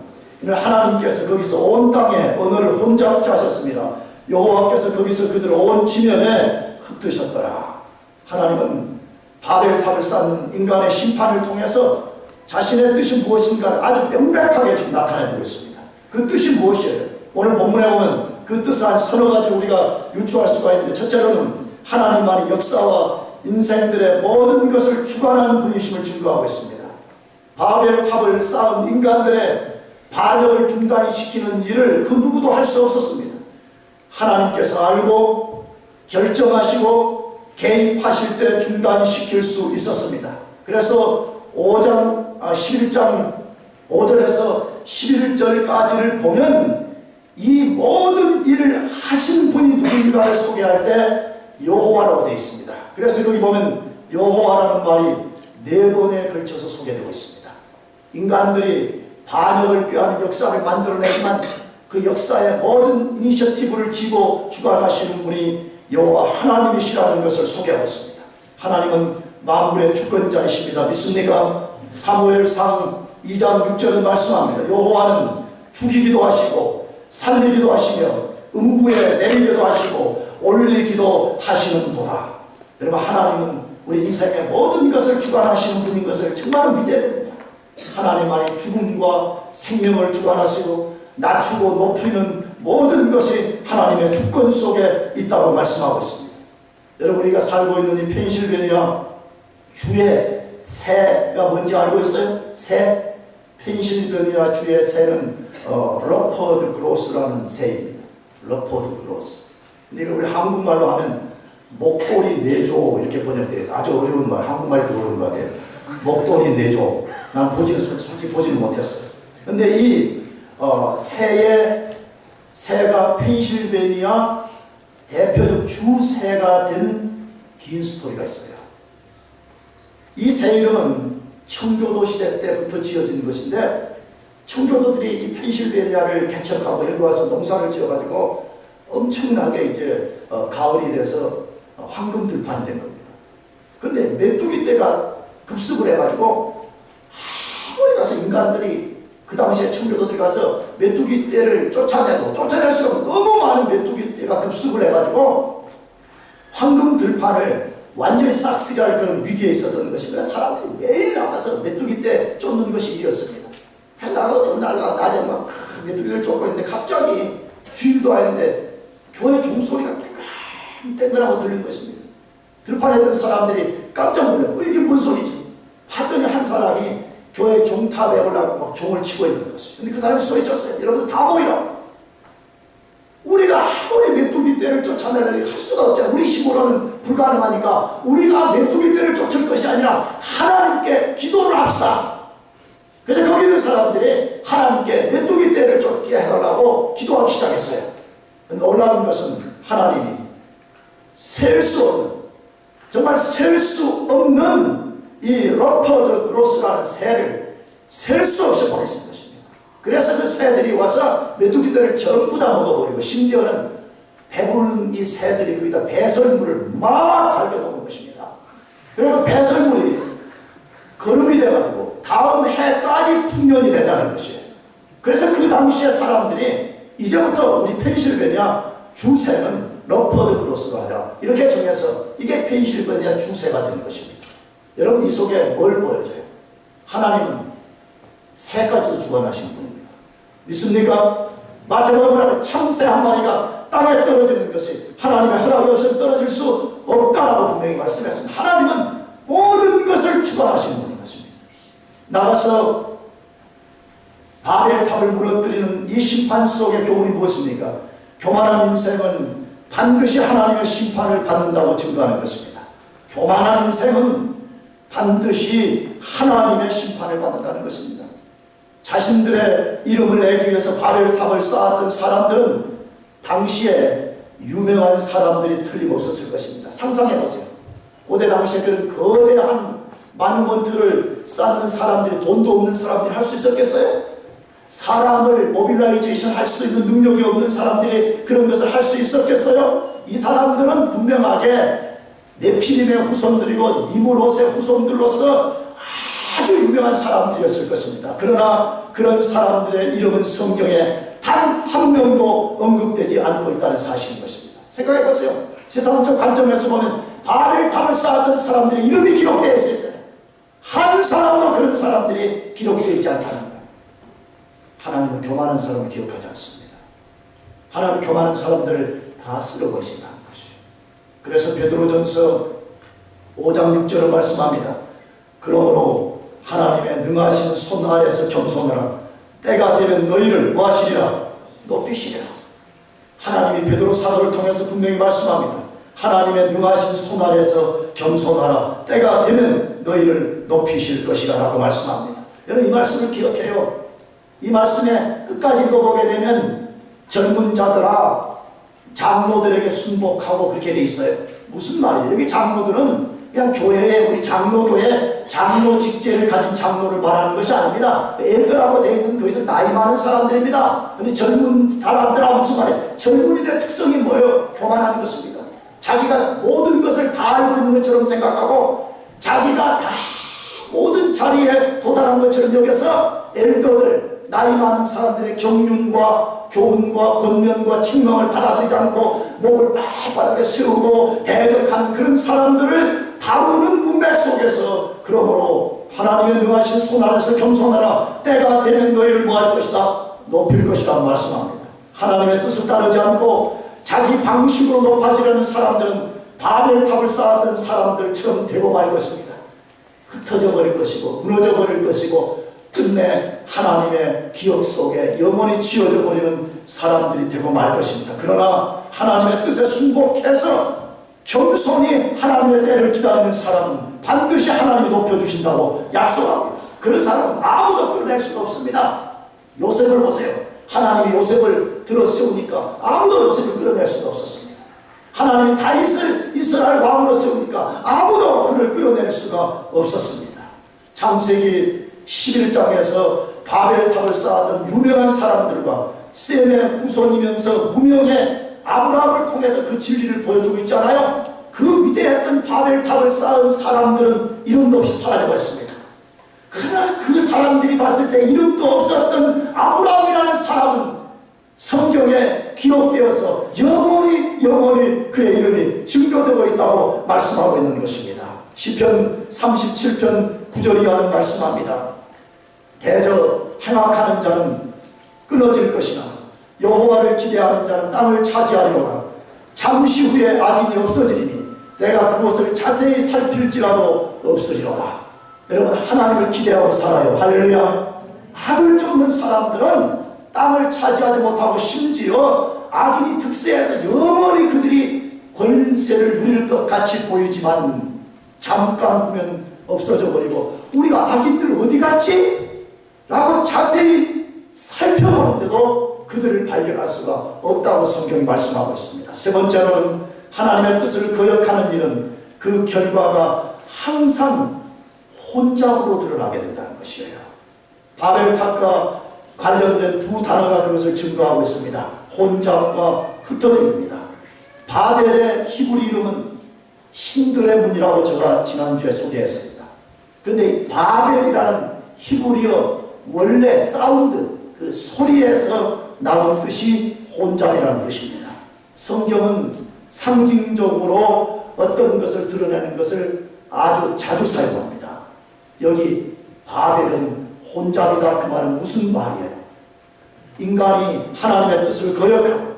하나님께서 거기서 온 땅에 언어를 혼잡게 하셨습니다. 여호와께서 거기서 그들을 온 지면에 흩으셨더라. 하나님은 바벨탑을 쌓는 인간의 심판을 통해서 자신의 뜻이 무엇인가를 아주 명백하게 지금 나타내주고 있습니다. 그 뜻이 무엇이에요? 오늘 본문에 보면 그 뜻을 한 서너 가지 우리가 유추할 수가 있는데, 첫째로는 하나님만이 역사와 인생들의 모든 것을 주관하는 분이심을 증거하고 있습니다. 바벨탑을 쌓은 인간들의 반역을 중단시키는 일을 그 누구도 할 수 없었습니다. 하나님께서 알고 결정하시고 개입하실 때 중단시킬 수 있었습니다. 그래서 11장 5절에서 11절까지를 보면 이 모든 일을 하신 분이 누구인가를 소개할 때 여호와라고 되어 있습니다. 그래서 거기 보면 여호와라는 말이 4번에 걸쳐서 소개되고 있습니다. 인간들이 반역을 꾀하는 역사를 만들어내지만 그 역사의 모든 이니셔티브를 쥐고 주관하시는 분이 여호와 하나님이시라는 것을 소개하고 있습니다. 하나님은 만물의 주권자이십니다. 믿습니까? 사무엘상 2장 6절은 말씀합니다. 여호와는 죽이기도 하시고 살리기도 하시며 음부에 내리기도 하시고 올리기도 하시는도다. 여러분, 하나님은 우리 인생의 모든 것을 주관하시는 분인 것을 정말 믿어야 됩니다. 하나님만이 죽음과 생명을 주관하시고 낮추고 높이는 모든 것이 하나님의 주권 속에 있다고 말씀하고 있습니다. 여러분, 우리가 살고 있는 이 펜실베니아 주의 새가 뭔지 알고 있어요? 새? 펜실베니아 주의 새는 러퍼드 그로스라는 새입니다. 러퍼드 그로스. 근데 우리 한국말로 하면 목도리 내조 이렇게 번역되어 있어요. 아주 어려운 말, 한국말이 더 어려운 것 같아요. 목도리 내조. 난 솔직히 보지는 못했어요. 근데 이 새가 펜실베니아 대표적 주새가 되는 긴 스토리가 있어요. 이 새 이름은 청교도 시대 때부터 지어진 것인데, 청교도들이 이 펜실베니아를 개척하고 여기 와서 농사를 지어가지고 엄청나게 이제 가을이 돼서 황금 들판이 된 겁니다. 근데 메뚜기 떼가 급습을 해가지고 아무리 가서 인간들이 그 당시에 청교도들이 가서 메뚜기 떼를 쫓아낼 수 없는 너무 많은 메뚜기 떼가 급습을 해가지고 황금 들판을 완전히 싹쓸이할 그런 위기에 있었던 것입니다. 사람들이 매일 나가서 메뚜기 떼 쫓는 것이 일이었습니다. 낮에 막 메뚜기를 쫓고 있는데 갑자기 주일도 아닌데 교회 종소리가 땡그라고 들린 것입니다. 들판에 있던 사람들이 깜짝 놀라요. 이게 뭔 소리지? 봤더니 한 사람이 교회 종탑에 올라가고 막 종을 치고 있는 것이죠. 근데 그 사람이 소리쳤어요. 여러분들 다 모이라. 우리가 아무리 메뚜기 떼를 쫓아내려고 할 수가 없잖아요. 우리 힘으로는 불가능하니까 우리가 메뚜기 떼를 쫓을 것이 아니라 하나님께 기도를 합시다. 그래서 거기 있는 사람들이 하나님께 메뚜기 떼를 쫓게 해달라고 기도하기 시작했어요. 놀라운 것은 하나님이 셀 수 없는, 정말 셀 수 없는 이 러퍼드 그로스라는 새를 셀 수 없이 보내신 것입니다. 그래서 그 새들이 와서 메뚜기들을 전부 다 먹어버리고, 심지어는 배부른 이 새들이 거기다 배설물을 막 갈겨 놓은 것입니다. 그리고 배설물이 거름이 돼가지고 다음 해까지 풍년이 된다는 것이에요. 그래서 그 당시에 사람들이 이제부터 우리 펜실베니아 주새는 러퍼드 그로스로 하자 이렇게 정해서 이게 펜실베니아 주새가 된 것입니다. 여러분, 이 속에 뭘 보여줘요? 하나님은 새까지도 주관하신 분입니다. 믿습니까? 마태복음에 참새 한 마리가 땅에 떨어지는 것이 하나님의 허락이 없으면 떨어질 수 없다라고 분명히 말씀했습니다. 하나님은 모든 것을 주관하시는 분인 것입니다. 나가서 바벨탑을 무너뜨리는 이 심판 속의 교훈이 무엇입니까? 교만한 인생은 반드시 하나님의 심판을 받는다고 증거하는 것입니다. 교만한 인생은 반드시 하나님의 심판을 받는다는 것입니다. 자신들의 이름을 내기 위해서 바벨탑을 쌓았던 사람들은 당시에 유명한 사람들이 틀림없었을 것입니다. 상상해보세요. 고대 당시에 그런 거대한 마누먼트를 쌓는 사람들이, 돈도 없는 사람들이 할 수 있었겠어요? 사람을 모빌라이제이션 할 수 있는 능력이 없는 사람들이 그런 것을 할 수 있었겠어요? 이 사람들은 분명하게 네피림의 후손들이고 니무롯의 후손들로서 아주 유명한 사람들이었을 것입니다. 그러나 그런 사람들의 이름은 성경에 단 한 명도 언급되지 않고 있다는 사실인 것입니다. 생각해보세요. 세상적 관점에서 보면 바벨탑을 쌓았던 사람들의 이름이 기록되어 있을 때 한 사람도 그런 사람들이 기록되어 있지 않다는 거예요. 하나님은 교만한 사람을 기억하지 않습니다. 하나님은 교만한 사람들을 다 쓸어버리신다는 것이에요. 그래서 베드로전서 5장 6절을 말씀합니다. 그러므로 하나님의 능하신 손 아래서 겸손하라. 때가 되면 너희를 뭐하시리라? 높이시리라. 하나님이 베드로 사도를 통해서 분명히 말씀합니다. 하나님의 능하신 손 아래서 겸손하라. 때가 되면 너희를 높이실 것이라 라고 말씀합니다. 여러분, 이 말씀을 기억해요. 이 말씀에 끝까지 읽어보게 되면 젊은 자들아 장로들에게 순복하고 그렇게 돼 있어요. 무슨 말이에요? 여기 장로들은 그냥 교회에, 우리 장로교회 장로 직제를 가진 장로를 말하는 것이 아닙니다. 엘더라고 되어 있는 거기서 나이 많은 사람들입니다. 근데 젊은 사람들아 무슨 말이에요? 젊은이들의 특성이 뭐예요? 교만한 것입니다. 자기가 모든 것을 다 알고 있는 것처럼 생각하고 자기가 다 모든 자리에 도달한 것처럼 여겨서 엘더들, 나이 많은 사람들의 경륜과 교훈과 권면과 책망을 받아들이지 않고 목을 바닥에 세우고 대적하는 그런 사람들을 다루는 문맥 속에서 그러므로 하나님의 능하신 손 아래서 겸손하라. 때가 되면 너희를 뭐할 것이다? 높일 것이라 말씀합니다. 하나님의 뜻을 따르지 않고 자기 방식으로 높아지려는 사람들은 바벨탑을 쌓았던 사람들처럼 되고 말 것입니다. 흩어져 버릴 것이고 무너져 버릴 것이고 끝내 하나님의 기억 속에 영원히 지워져 버리는 사람들이 되고 말 것입니다. 그러나 하나님의 뜻에 순복해서 겸손히 하나님의 때를 기다리는 사람은 반드시 하나님이 높여주신다고 약속합니다. 그런 사람은 아무도 끌어낼 수가 없습니다. 요셉을 보세요. 하나님이 요셉을 들어 세우니까 아무도 요셉을 끌어낼 수가 없었습니다. 하나님이 다윗을 이스라엘 왕으로 세우니까 아무도 그를 끌어낼 수가 없었습니다. 창세기 11장에서 바벨탑을 쌓았던 유명한 사람들과 셈의 후손이면서 무명의 아브라함을 통해서 그 진리를 보여주고 있잖아요. 그 위대했던 바벨탑을 쌓은 사람들은 이름도 없이 사라져버렸습니다. 그러나 그 사람들이 봤을 때 이름도 없었던 아브라함이라는 사람은 성경에 기록되어서 영원히 그의 이름이 증거되고 있다고 말씀하고 있는 것입니다. 시편 37편 9절이 하는 말씀합니다. 대저 행악하는 자는 끊어질 것이나 여호와를 기대하는 자는 땅을 차지하리로다. 잠시 후에 악인이 없어지리니 내가 그곳을 자세히 살필지라도 없으리로다. 여러분, 하나님을 기대하고 살아요. 할렐루야. 악을 쫓는 사람들은 땅을 차지하지 못하고 심지어 악인이 득세해서 영원히 그들이 권세를 누릴 것 같이 보이지만 잠깐 후면 없어져 버리고 우리가 악인들 어디 갔지? 라고 자세히 살펴보는데도 그들을 발견할 수가 없다고 성경이 말씀하고 있습니다. 세 번째로는 하나님의 뜻을 거역하는 일은 그 결과가 항상 혼잡으로 드러나게 된다는 것이에요. 바벨탑과 관련된 두 단어가 그것을 증거하고 있습니다. 혼잡과 흩어짐입니다. 바벨의 히브리 이름은 신들의 문이라고 제가 지난주에 소개했습니다. 그런데 바벨이라는 히브리어 원래 사운드, 그 소리에서 나온 뜻이 혼잡이라는 뜻입니다. 성경은 상징적으로 어떤 것을 드러내는 것을 아주 자주 사용합니다. 여기 바벨은 혼잡이다, 그 말은 무슨 말이에요? 인간이 하나님의 뜻을 거역하고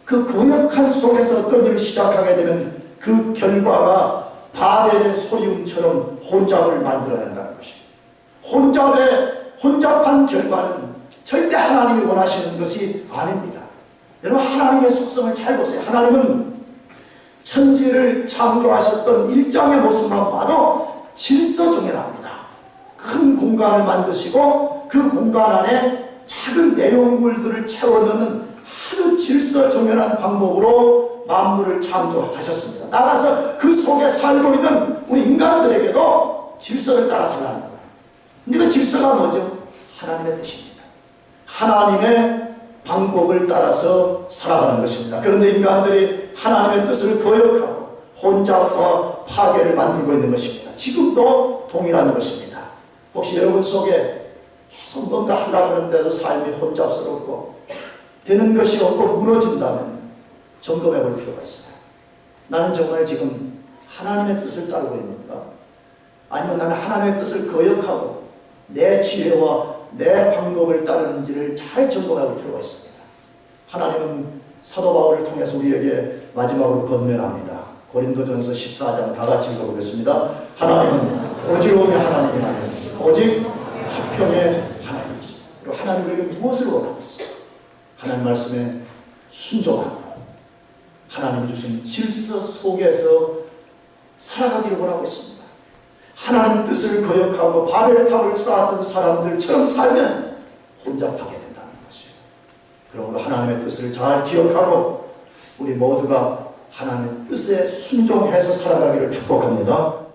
그 거역한 속에서 어떤 일을 시작하게 되면 그 결과가 바벨의 소리음처럼 혼잡을 만들어낸다는 것입니다. 혼잡한 결과는 절대 하나님이 원하시는 것이 아닙니다. 여러분, 하나님의 속성을 잘 보세요. 하나님은 천지를 창조하셨던 일장의 모습만 봐도 질서정연합니다. 큰 공간을 만드시고 그 공간 안에 작은 내용물들을 채워넣는 아주 질서정연한 방법으로 만물을 창조하셨습니다. 나가서 그 속에 살고 있는 우리 인간들에게도 질서를 따라 살라는 거예요. 근데 그 질서가 뭐죠? 하나님의 뜻입니다. 하나님의 방법을 따라서 살아가는 것입니다. 그런데 인간들이 하나님의 뜻을 거역하고 혼잡과 파괴를 만들고 있는 것입니다. 지금도 동일한 것입니다. 혹시 여러분 속에 계속 뭔가 하려고 하는데도 삶이 혼잡스럽고 되는 것이 없고 무너진다면 점검해 볼 필요가 있어요. 나는 정말 지금 하나님의 뜻을 따르고 있는가? 아니면 나는 하나님의 뜻을 거역하고 내 지혜와 내 방법을 따르는지를 잘 점검해 볼 필요가 있습니다. 하나님은 사도 바울을 통해서 우리에게 마지막으로 권면합니다. 고린도전서 14장 다 같이 읽어보겠습니다. 하나님은 어지러움의 하나님이 아니라 오직 화평의 하나님이시죠. 그리고 하나님 우리에게 무엇을 원하고 있어요? 하나님 말씀에 순종하고 하나님이 주신 질서 속에서 살아가기를 원하고 있습니다. 하나님 뜻을 거역하고 바벨탑을 쌓았던 사람들처럼 살면 혼잡하게 된다는 것이에요. 그러므로 하나님의 뜻을 잘 기억하고 우리 모두가 하나님의 뜻에 순종해서 살아가기를 축복합니다.